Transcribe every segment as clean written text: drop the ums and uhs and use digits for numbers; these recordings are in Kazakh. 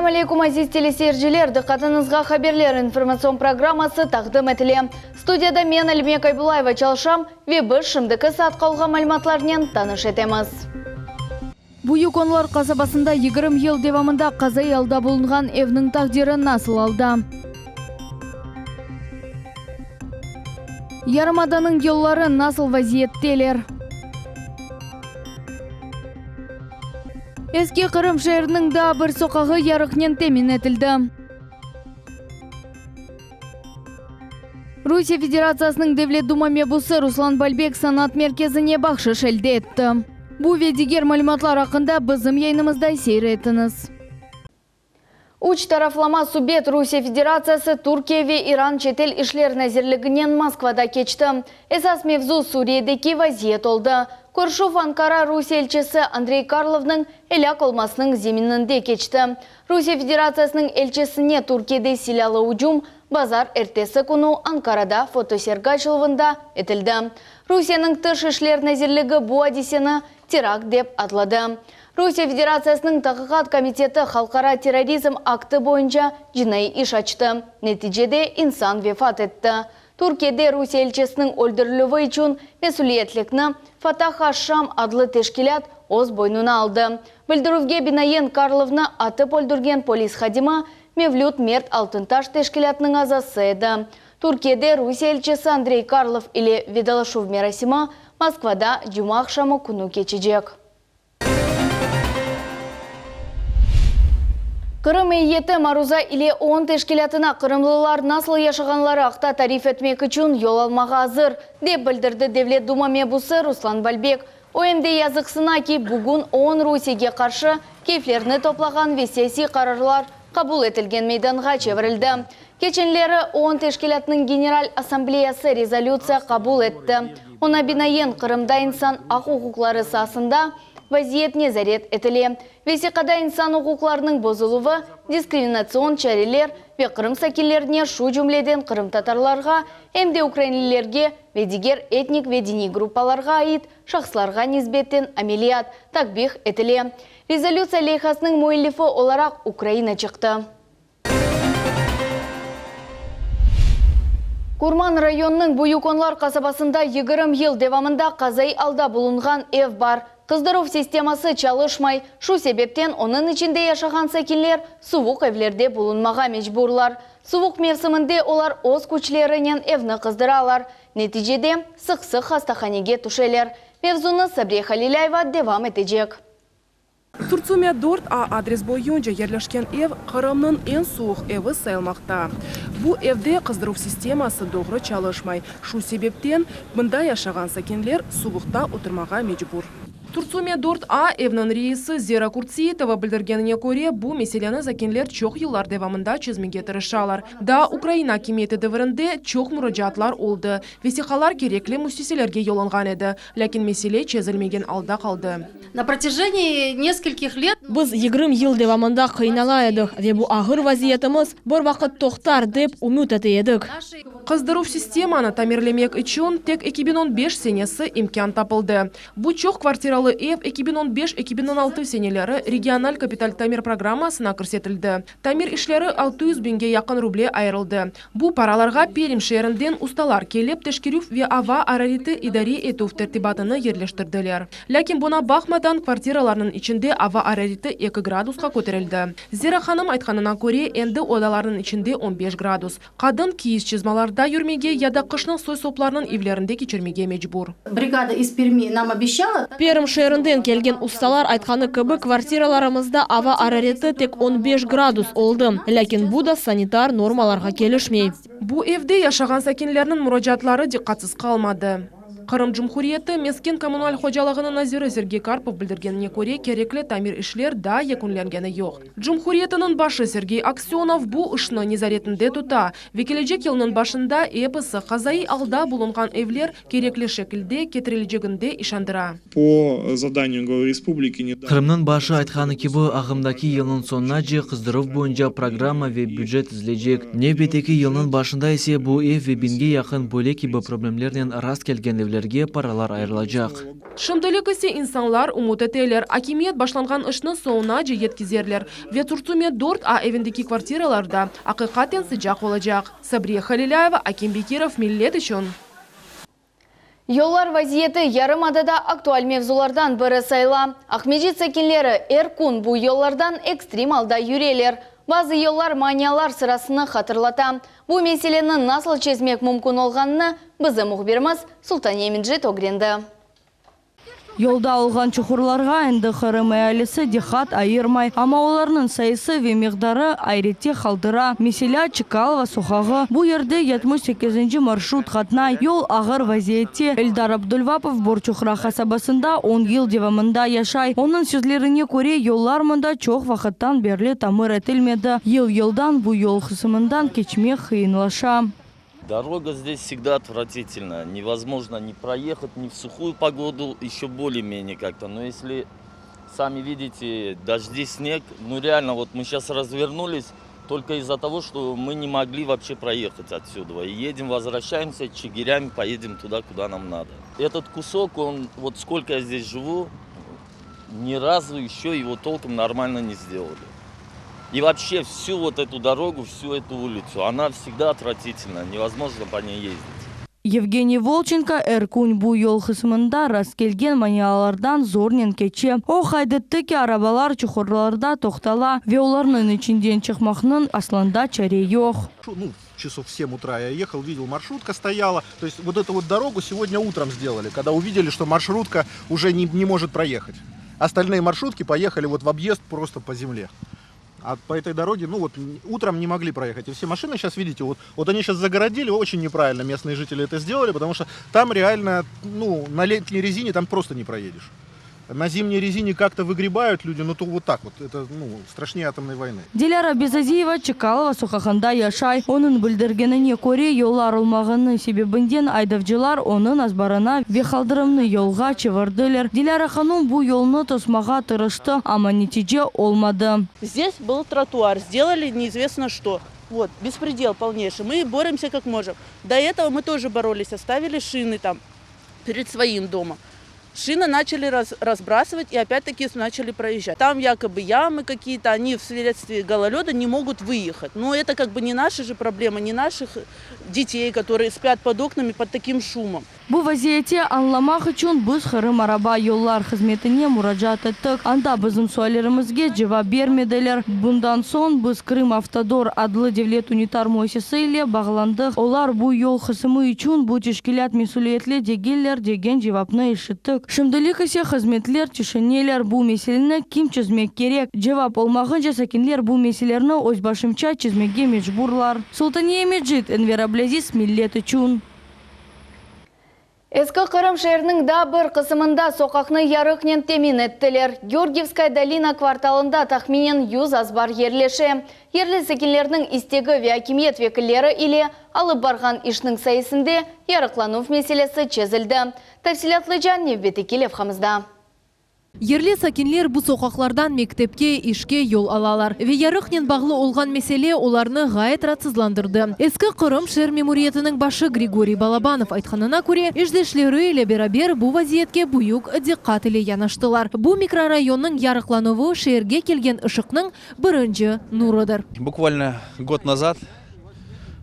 Ассаламу алейкум, азиз телесерджілер. Дықатыңызға хаберлер информацион программасы тақдым етіле. Студияда мен Әлімек Айбулаева чалшам, вебі шымдықы саат қалға мәліматларынан таныш етеміз. Бұйық онлар қасабасында 20 ел девамында қазай алда болынған евнің тақдирі насыл алды. Ярымаданың еллары насыл вазиеттелер. Еске Қырым шәрінің да бір соқағы ярықнен темин етілді. Русия Федерациясының Девлет Дума мебусы Руслан Бальбек санат мерkezіне бақшыш әлді етті. Бұл ведигер мәліматлар ақында бізім яйнымызда сейретіңіз. Уч тарафлама субъект Русия Федерациясы Туркия ве Иран четел ишлер нәзірлігінен Москвада кечті. Эсас мевзу Суриядеки вазиет олды. Көршув Анкара Русия елчесі Андрей Карловның эляк олмасының земінінде кечті. Русия Федерациясының елчесіне Туркияде силялы уджум базар эртесі күні Анкарада фотосергачылығында етілді. Русияның тыш ишлер нәзірлігі бұ адисені теракт деп атлады. Русия Федерациясының тақиқат комитеті халқара терроризм акты бойынша жинай иш açты. Нәтижеде инсан вефат етті. Туркияде Русия елчесінің өлдірілуі үшін месулиетлікні Фатах аш-Шам адлы тешкилят оз бойнуна алды. Білдіруге Бинаен Карловны атып өлдірген полис хадима Мевлют Мерт Алтынташ тешкилятның азасы еді. Туркияде Русия елчесі Андрей Карлов или Ведалашув Мерасима Москвада жума ақшамы күні кечежек. Қырым еті Маруза или он тешкилятына қырымлылар насыл яшығанлары ақта тариф етмек үшін yol алмаға азыр, деп білдірді Девлет Дума мебусы Руслан Бальбек. ОМД язықсына ки бүгін 10 Русияге қаршы кейфлеріні топлаған весеси қарарлар қабул етілген мейданға чевірілді. Кеченлері 10 тешкилятның Генерал Ассамблеясы резолюция қабул етті. Она бинаен Қырымда инсан ақ құқықлары сасында вазиетне зарет етіле. Весиқада инсан құқықларының бозылуы, дискриминацион чарелер ве Қырым сакелеріне шу жүмледен Қырым татарларға, әмде украинлерге ведигер этник ведини группаларға айт, шақсыларға низбеттен амелият, такбих етіле. Резолюция лейхасының муэллифі оларақ Украина чықты. Курман районның Буюконлар қасабасында 20 ел девамында қазай алда болынған ев бар. Қыздыру системасы чалышмай, шу себептен оның ішінде яшаған сәкенлер суық евлерде болынмаға мечбурлар. Суық мевсімінде олар оз күчлерінен евні қыздыралар. Нәтижеде сық-сық хастаханеге түшелер. Мевзуны Сабре Халиляева девам етежек. Турцумия 4А адрес бойынша yerleşken ev Қырымның en суық evi sayılmakta. Bu evde kızdırу sistemасы doğru çalışmay. Şu sebepten bunda yaşagan sakinler suvuqta oturmağa mecbur. Турцумия 4А evinin reisi Zera Kurtsiyetova bildirgenine göre bu meseleni sakinler çok yıllar devamında çözmeye tırışalar. Da Ukrayna hakimiyeti devrinde çok müracaatlar oldu. Vesikalar gerekli müesseselerge yollangan edi. Lakin mesele çözülmegen alda kaldı. На протяжении нескольких лет Biz 20 yıl devamında kıynalaydık ve bu ağır vaziyetimiz bir vakit tohtar deyip umut ededik. Kızdırу sistemаны tamirlemek için tek 2015 senesi imkan tapıldı. Bu çok kvartiralı ev 2015-2016 seneleri regional kapital tamir programmasına көрсетілді. Tamir işleri 600 binge yakın ruble ayrıldı. Bu paralarga Perim şehrinden ustalar kelip teşkiruf ve ava arariti idari etuf tertibatını yerleştirdiler. Lakin buna bakmadan kvartiralarının içinde ava arariti 2 graduska көтерілді. Zera hanım aytkanına göre endi odalarının içinde 15 gradus. Kadın kiyis çizmalarda yürmege ya da kışның soy soplarının evlerinde geçirmege mecbur. бригада из Перми нам обещала. Perim şehrinden kelgen ustalar aytkanı kıbı kvartiralarımızda ava arareti tek 15 gradus oldu. Lakin bu da sanitar normalarga kelişmey. Bu evde yaşagan sakinlerinin müracaatları dikkatsiz kalmadı. Қырым Cumhuriyeti Mesken Kommunal Hocaligini naziri Sergey Karpov bildirgenine göre kerekli tamir işler da yakunlangani yok. Cumhuriyeti'nin başı Sergey Aksyonov bu işni nezaretinde tuta ve gelecek yılının başında episi қазай alda bulungan evler kerekli şekilde ketirileceginde işandıra. Kırımның başı aytqаны kibi ағымдaki yılın sonuna же қыздыру boyunca programma ve büdjet izleyecek. Növbeteki yılın başında ise bu ev ve binge yakın böyle kibi problemlerden rast kelgen evler ишмерлерге паралар айырылacak. Шымдылык ise insanlar umut eteler. Akimiyet başlangan işni sonuna yetkizerler. Ve Tursume 4A evindeki kvartiralarda hakikaten sıcak olacak. Sabriye Halilayeva, Akim Bekirov, Millet için. Yollar vaziyeti Yarımada'da aktual mevzulardan biri sayla. Ahmedjit sakinleri Erkun bu yollardan ekstremalda yürüyeler. Bazı yollar maniyalar sırasını hatırlatan. Bu meselenin nasıl çözmek mümkün olganını bizim muhbirimiz Sultan Emинджит öğrendi. Yolda alған çukurlarga endi Kırım ailesi dikkat ayırmay, ama onların sayısı ve miqdarı ayrıca kaldıra. Mesela Çıkalova sokağı bu yerde 78. marşrut katnay yol ağır vaziyeti. Eldar Abdulvapov Borçukra kasabasında 10 yıl devamında yaşay. Onun sözlerine göre yollar mında çok vakittan beri tamir etilmedi. Yıl-yıldan bu yol kısmından geçmek kıyınlaşa. Дорога здесь всегда отвратительная. Невозможно ни проехать, ни в сухую погоду, еще более-менее как-то. Но если, сами видите, дожди, снег, ну реально, вот мы сейчас развернулись только из-за того, что мы не могли вообще проехать отсюда. И едем, возвращаемся, чигирями поедем туда, куда нам надо. Этот кусок, он, вот сколько я здесь живу, ни разу еще его толком нормально не сделали. И вообще всю вот эту дорогу, всю эту улицу, она всегда отвратительна, невозможно по ней ездить. Евгений Волченко Erkun bu yol kısmında rast gelgen maniyalardan zornen keçe. O haydetti ki arabalar çukurlarda toktala ve onların içinden çıkmakının aslında çare yok. Ну, часов в 7 утра я ехал, видел, маршрутка стояла. То есть вот эту вот дорогу сегодня утром сделали, когда увидели, что маршрутка уже не может проехать. Остальные маршрутки поехали вот в объезд просто по земле. А по этой дороге, ну вот, утром не могли проехать. И все машины сейчас, видите, вот они сейчас загородили, очень неправильно местные жители это сделали, потому что там реально, ну, на летней резине там просто не проедешь. На зимней резине как-то выгребают люди, но то вот так вот. Это, ну, страшнее атомной войны. Dilara Bezaziyeva Çıkalova sokağında yaşay. Onun bildirgenine göre yollar olmağının sebebinden aydavcılar onun azbarına ve kaldırımlı yolga çevirdiler. Dilara Hanım bu yolunu tosmağa tırıştı ama netice olmadı. Здесь был тротуар, сделали неизвестно что. Вот, беспредел полнейший. Мы боремся как можем. До этого мы тоже боролись, оставили шины там перед своим домом. Шины начали разбрасывать и опять-таки начали проезжать. Там якобы ямы какие-то, они вследствие гололеда не могут выехать. Но это как бы не наши же проблемы, не наших детей, которые спят под окнами под таким шумом. Bu vaziyeti anlamak için biz Kırım Araba Yollar Hizmetine müracaat ettik. Anda bizim suallerimizge cevap vermediler. Bundan son biz Kırım Avtodor adlı devlet unitar müessesesiyle bağlandık. Onlar bu yol kısmı için bu teşkilat mesuliyetli değiller degen cevabını işittik. Şimdilik ise hizmetler düşünüyorlar bu meseleni kim çözmek gerek. Cevap olmayınca sakinler bu meselelerini özbaşımça çözmeye mecburlar. Sultan Emинджит, Enver Ablaziz, Millet için. Eski Kırım şehrinin da bir kısmında sokakны yarıknen temin ettiler. Georgievskaya Dolina kvartalında tahminen 100 azbar yerleşe. Yerli sakinlerinin istegi ve hakimiyet vekilleri ile alıp bargan işinin sayısında yarıklanuf meselesi çözüldü. Tafsilatlıca Nevbet Ekelev hamızda. Yerli sakinler bu sokaklardan mektepke, işke yol alalar. Ve yarıknen bağlı olgan mesele onlarını gayet rahatsızlandırdı. Eski Kırım şehir memuriyetinin başı Grigoriy Balabanov aytkanına göre, izleşleri ile beraber bu vaziyetke buyuk dikkat ile yanaştılar. Bu mikrorayonun yarıklanuvu şehirge kelgen ışıkның birinci nurudur. Буквально год назад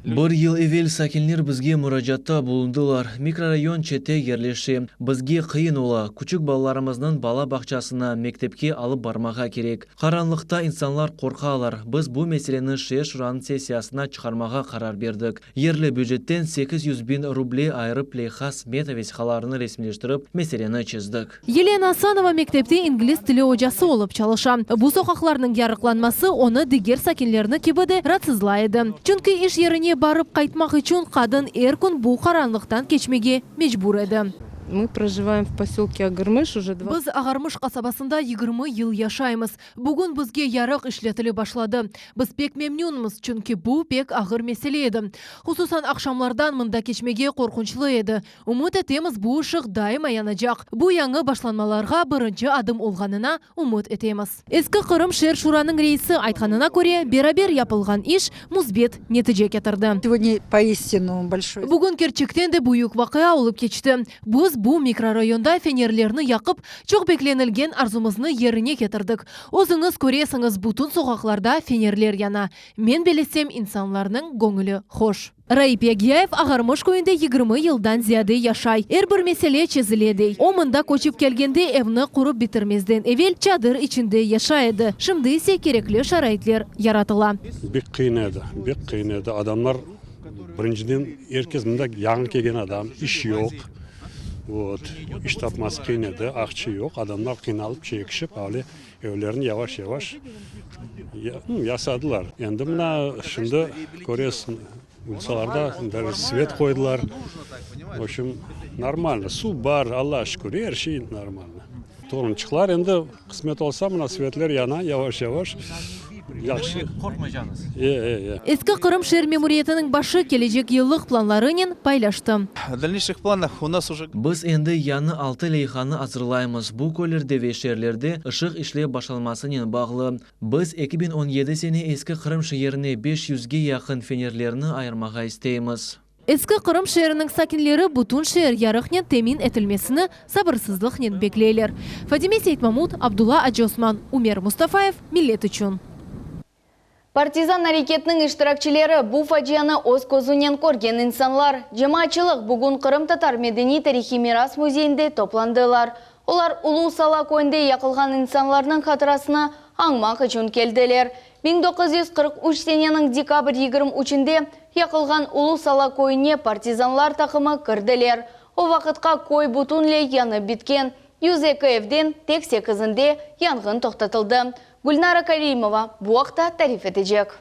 Bir yıl evvel sakinler bizge müracaatта bulundular. Mikrorayon çete yerleşi. Bizge kıyın ola. Küçük balalarımızın bala bahçasına, mektepke alıp barmağa gerek. Karanlıkta insanlar korkalar. Biz bu meseleni şehir şuranın sesiyasına çıkarmağa karar verdik. Yerli büdjetten 800.000 ruble ayırıp leyhas meta vesikalarını resmileştirip meseleni çizdik. Елена Асанова mektepte İngiliz tili hocası olup çalışan. Bu sokaklarının yarıklanması onu diğer sakinlerini kibide rahatsızlaydı. Çünkü iş yerine barıp kaytmak için kadın Erkun bu karanlıktan geçmege mecbur edi. Мы проживаем в поселке Агырмыш уже 2. Біз Ағармыш қасабасында 20 ел яшаймыз. Бүгін бізге ярық ішлетілі башлады. Біз пек мемнунмыз, чүнки бұл пек ағыр меселе еді. Хусусан ақшамлардан мында кечмеге қорқынчлы еді. Умыт етеміз бұл ұшық дайым аянacak. Бұл яңы башланмаларға бірінші адым олғанына умыт етеміз. Ескі Қырым шер шураның рейсі айтқанына көре, берабер япылған иш музбет нетіже кетірді. Сегодня поистину большой. Бүгін керчіктен де бұйық вақия олып кечті. Біз бұл микрорайонда фенерлерні яқып, чоқ бекленілген арзумызны еріне кетірдік. Өзіңіз көресіңіз бұтын соғақларда фенерлер яна. Мен белесем инсанларның көңілі хош. Раип Ягияев Ағармыш көйінде 20 елдан зияды яшай. Бір меселе чезіледі. Омында көчіп келгенде evni құрып бітірмезден evvel чадыр içinde яшайды. Шымды ise кереклі шарайтлер яратыла. Бек қиын еді. Адамдар біріншіден еркез мында яғын келген адам, іш жоқ. Іш тапмасы қиын еді, ақчы жоқ. Адамдар қиналып, чекішіп, evlerini yavaş ясадылар. Енді мына шынды көресін. Улицаларда свет қойдылар. В общем, нормально. Су бар, Алла шүкір, her şey нормально. Torunçıklar енді қысмет olsa мына светлер яна, yavaş. Yaxşı. Korkmayacağınız. Ескі Қырым шер мемориетінің башы кележек еллық планларынен пайлашты. В дальнейших планах у нас уже... Біз енді яны 6 лейханы азырлаймыз. Бұл көлерде вешерлерде ышық ішле башалмасынен бағлы. Біз 2017 сені ескі Қырым шеріне 500-ге яқын фенерлеріні айырмаға істейміз. Ескі Қырым шерінің сакинлері бұтын шер ярықнен темин етілмесіні сабырсызлықнен беклейлер. Фадиме Сейтмамут, Абдулла Аджосман, Умер Мустафаев, Миллет үшін. Партизан әрекетінің іштіракчілері бұл фажияны өз көзінен көрген инсанлар. Жемаатчылық бүгін Қырым татар медени тарихи мирас музейінде топландылар. Олар Улуу Сала көйінде яқылған инсанларының қатырасына аңмақ үшін келділер. 1943 сененің декабрь 23-інде яқылған Улуу Сала көйіне партизанлар тақымы кірділер. О вақытқа көй бұтынле яны біткен. 102 evден тек 8-інде янгын тоқтатылды. Гүлнара Каримова буақта тариф етежек.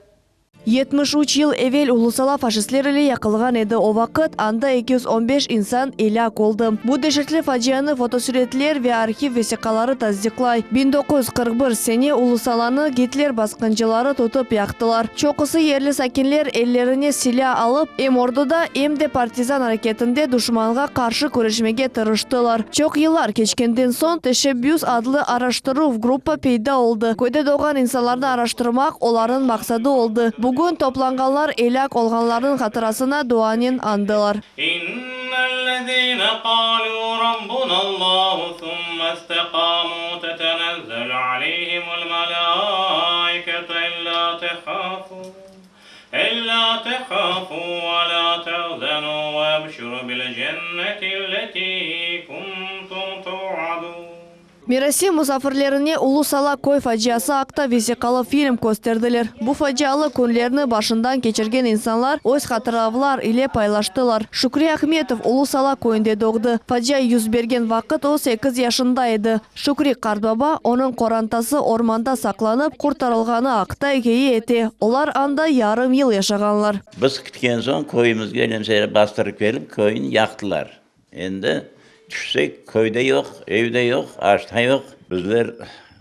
73 yıl evvel Ulusala faşistlerle yakılgan edi. O vakit anda 215 insan ilak oldu. Bu dehşetli facianı fotosuretler ve arşiv vesikaları tasdiklay. 1941 sene Ulusalanı Hitler baskıncıları tutup yaktılar. Çokusu yerli sakinler ellerine silah alıp hem orduda hem de partizan hareketinde düşmanğa karşı көрüşmege tırıştılar. Çok yıllar geçkenden son Teşebbüs adlı araştırma grupa peyda oldu. Köyde doğan insanlarını araştırmak onların maksadı oldu. Bugün toplanganlar elak olganların hatırasına duanen andılar. İnnellezîne qâlû rabbunallâhu thumme istekâmû tetenezzel aleyhimul melâiketu ellâ tehâfû ve lâ tehzenû ve ebşirû bil cennetilleti kuntum tu'adûn. Miraси musafirlerine Ulusala köy faciası akta vesikalı film gösterdiler. Bu facialı günlerini başından geçirgen insanlar öz hatıravlar ile paylaştılar. Şükri Ahmetov Ulusala köyünde doğdu. Facia yüz bergen vakit o 8 yaşındaydı. Şükri Kardbaba onun korantası ormanda saklanıp kurtarılganı akta hikaye etti. Olar anda yarım yıl yaşaganlar. Biz gitken son köyümüzge elemsere bastırıp gelip köyün yaktılar. Endi düşsek köyde yok, evde yok, açta yok. Bizler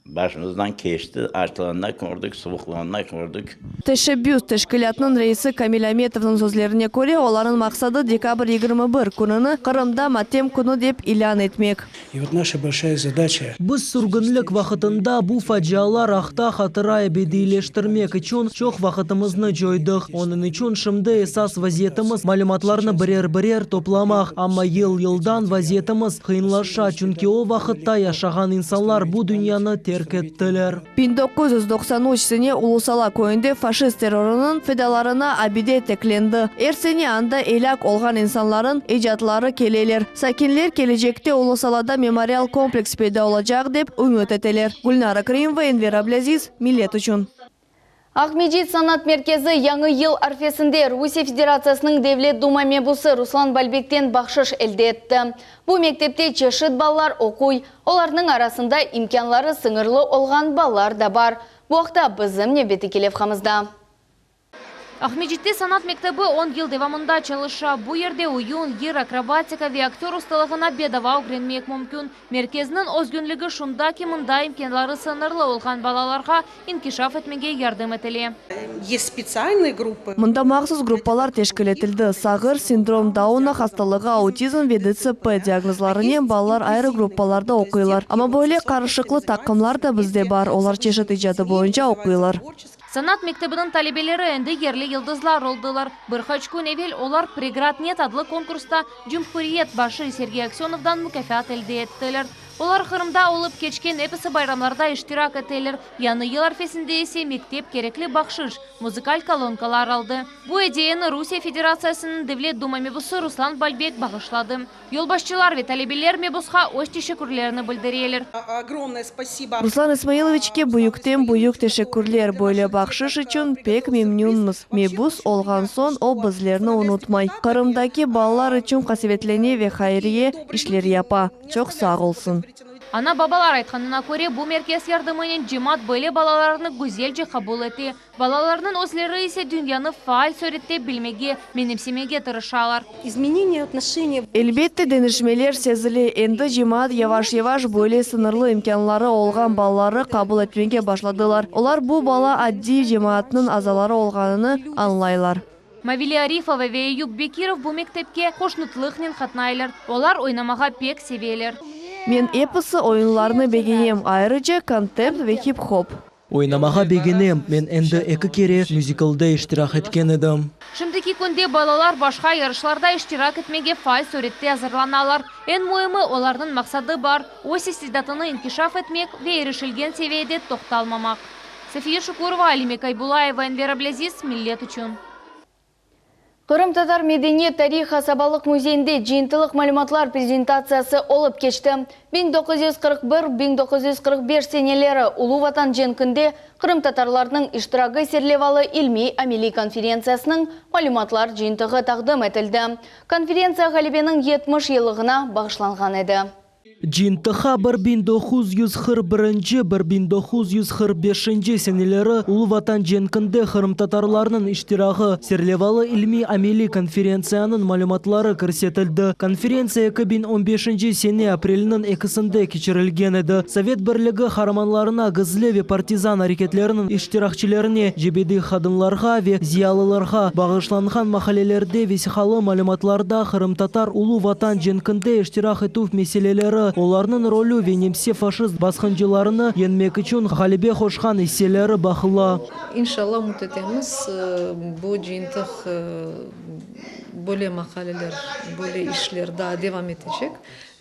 başımızdan geçti, açlarına gördük, soğuklarına gördük. Teşebbüs teşkilatının reisi Kamil Ahmetov'un sözlerine göre onların maksadı dekabr 21 gününü Kırım'da matem günü deyip ilan etmek. Biz sürgünlük vakitinde bu facialar akta hatıra ebedileştirmek için çok vakitimizni joydık. Onun için şimdi esas vaziyetimiz malumatlarını birer toplamak. Ama yıldan vaziyetimiz kıyınlaşa çünkü o vakitte yaşayan insanlar bu dünyanı terk ettiler. 1993 sene Ulusala köyünde faşist terörünün fedalarına abide teklendi. Erseni anda elak olgan insanların icatları keleler. Sakinler gelecekte Ulusala'da memorial kompleks peyda olacak deyip ümit eteler. Gülnara Karimova, Enver Ablaziz, Millet üçün. Ахмеджит санат меркезі яңы ел арфесінде Русия Федерациясының Devlet Дума мебусы Руслан Бальбектен бақшыш әлде етті. Бұл мектепте чешіт балалар оқуй, оларының арасында имканлары сыңырлы олған балалар да бар. Бұл уақытта біздің небеті келев қамызда. Ахмеджитте санат мектебі 10 ел девамында çalışа. Бу ерде уюн, гир, акробатика ve актер усталығына бедава угренмек мүмкін. Меркезінің өзгінлігі шунда ки мында имкенлары сынырлы олған балаларға инкишаф етмеге ярдым етіле. Есть специальные группы. Мында махсус группалар тешкіл етілді. Сағыр, синдром Дауна, хасталығы, аутизм ve ДЦП диагнозларыне балалар айры группаларда оқыйлар. Ама бөле қарышықлы тақымлар да бізде бар. Олар чешет ижады бойынша оқыйлар. Санат мектебінің талебелері әнді ерлі йылдызлар олдылар. Bir kaç gün evvel олар Преграднет адлы конкурста Cumhuriyet başı Сергей Аксеновдан мүкәфәт elde ettiler. Олар Қырымда олып кечкен эпісі байрамларда иштирак етелер. Яны ел арфесінде есе мектеп керекли бақшыш, музыкаль колонкалар алды. Бу идеяны Русия Федерациясының Devlet Дума мебусы Руслан Бальбек бағышлады. Yolbaşçılar ve talebелер мебусқа өз тешекүрлеріні білдірелер. Огромное спасибо. Руслан Исмаиловичке буюктен буюк тешекүрлер бойлы бақшыш үшін пек мемнунмыз. Мебус олған сон о бізлеріні унутмай. Қырымдаки балалар үшін қасиветлене ве хайрие ишлер япа. Çok sağ olsun. Ана бабалар айтқанына көре бұл меркез ярдымының жемат бөле балаларыны güzelce қабыл еті. Балаларының өзлері есе дүнияны фаал сөретте білмеге, менімсемеге тырышалар. Изменение отношений. Elbette denişmeler sezili. Endi jemaat yavaş-yavaş böyle sınırlı imkanları olgan balları kabul etmeye başladılar. Olar bu bala addi jemaatının azaları olganını anlaylar. Mavili Arifova ve Eyüp Bekirov bu mektepke hoşnutlığın katnaylar. Olar oynamağa pek seveler. Men episi oyunlarını begeyem. Ayrıca kontept ve hip-hop. Oynamağa beginim. Men endi 2 kere müzikalda iştirak etken edim. Şimdiki günde balalar başka yarışlarda iştirak etmege faal surette hazırlanalar. En mühimi olarның maksadı var. Öz istidatını inkişaf etmek ve erişilgen seviyede toxtalmamak. Safiye Şukurova, Alimek Aybulayeva, Enver Ablaziz, Millet üçün. Қырым татар мәдениет тарихы Сабалық музейінде жиынтылық мәліматлар презентациясы олып кешті. 1941-1945 сенелері Улу Ватан женкінде Қырым татарларының иштирагы серлевалы илми амели конференциясының мәліматлар жиынтығы тақдым етілді. Конференция ғалибенің 70 елығына бағышланған еді. Жиынтыға 1941-1945 сенелері Улу Ватан женкінде Қырым татарларының иштирагы серлевалы илми амели конференцияның мәліматлары көрсетілді. Конференция 2015 сене апрелінің 2-сінде кечірілген еді. Совет бірлігі қараманларына гызле ве партизан әрекетлерінің иштиракчилеріне, жебеди хадымларға ве зиялыларға бағышланған махалелерде весихалы мәліматларда Қырым татар Улу Ватан женкінде иштирак ету меселелері, оларның ролі ве немсе фашист басқынчыларыны енмек үшін ғалибе қошқан иселері бақыла. Иншалла umut etemiz bu jintıq böyle makaleler, böyle işler daha devam edecek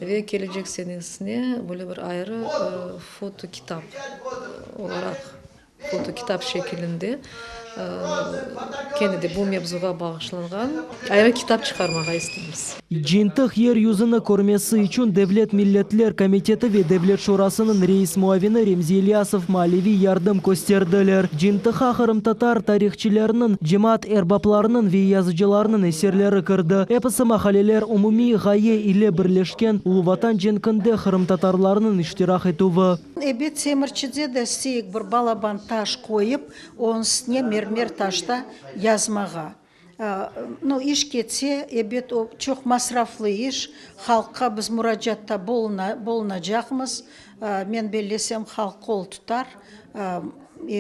ve gelecek senesine böyle bir ayrı foto kitap olarak foto kitap şeklinde kendi de bu mevzuga bağışlanған ayrı kitap çıkarmağa isteyimiz. Жиынтық ер юзыны көрмесі үшін Devlet Milletler Komiteti ve Devlet Şurasının reis muavini Remzi Ilyasov malivi yardım gösterdiler. Жиынтыққа Қырым татар tarihçilerinin, cemaat erbaplarının ve yazıcılarının eserleri kırdı. Episi mahalleler umumi gaye ile birleşken Ulu Vatan jenкінде Қырым татарларının iştirak etuvi. Ebet semirçide de seyik bir balaban taş koyup, onun üstüne mermer taşta yazmağa. Ну, iş ketse, ebet o çok masraflı iş. Halka biz müracaatta bulunacağımız. Men belesem halk kol tutar.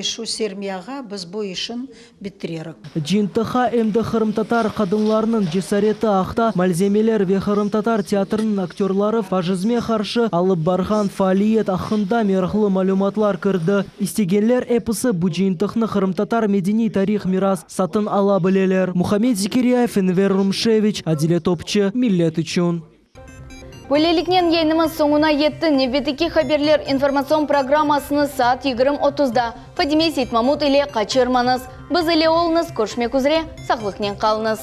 Şu sermiyaga biz bu işin bitirerek. Жиынтыққа emdi Қырым татар kadınlarının cesareti ақта malzemeler ve Қырым татар teatrının aktörleri faşizme karşı alıp barған faaliyet ақында merhlı malumatlar kırdı. İstegenler episi bu жиынтықны Қырым татар medeni tarih miras satın ala bileler. Muhammed Zikiriyev, Enver Rumshevich, Adile Topçu, Millet üçün. Böylelikten yayınımız sonuna yetti. Nöbetdeki haberler informasyon programmasını saat 20:30'da Fadime Seyitmamut ile kaçırmanız. Biz ile olunuz, görüşmek üzere, sağlıkla kalınız.